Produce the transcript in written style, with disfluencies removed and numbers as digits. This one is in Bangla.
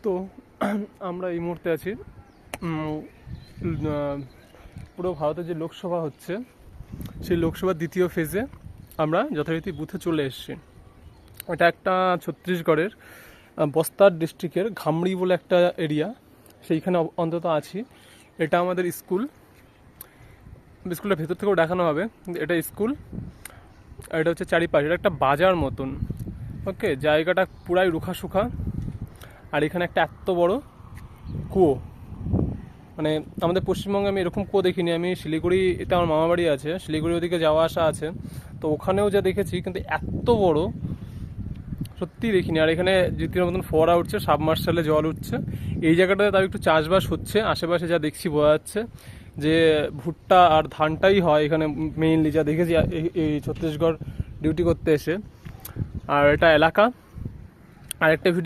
তো আমরা এই মুহূর্তে আছি পুরো ভারতে যে লোকসভা হচ্ছে সেই লোকসভার দ্বিতীয় ফেজে আমরা যথারীতি বুথে চলে এসেছি। এটা একটা ছত্তিশগড়ের বস্তার ডিস্ট্রিক্টের ঘামড়ি বলে একটা এরিয়া, সেইখানে অন্তত আছি। এটা আমাদের স্কুলের ভেতর থেকেও দেখানো হবে। এটা স্কুল, এটা হচ্ছে চারিপাশে, এটা একটা বাজার মতন। ওকে, জায়গাটা পুরাই রুখা সুখা। আর এখানে একটা এত বড় কুয়ো, মানে আমাদের পশ্চিমবঙ্গে আমি এরকম কুয়ো দেখিনি। আমি শিলিগুড়িতে আমার মামা বাড়ি আছে, শিলিগুড়ি ওদিকে যাওয়া আসা আছে, তো ওখানেও যা দেখেছি, কিন্তু এত বড় সত্যিই দেখিনি। আর এখানে দ্বিতীয় মতন ফোয়ারা উঠছে, সাবমার্শালে জল উঠছে। এই জায়গাটাতে তার একটু চাষবাস হচ্ছে, আশেপাশে যা দেখছি বোঝা যাচ্ছে যে ভুট্টা আর ধানটাই হয় এখানে মেইনলি, যা দেখেছি এই ছত্তিশগড় ডিউটি করতে এসে। আর এটা এলাকা, আর একটা ভিডিও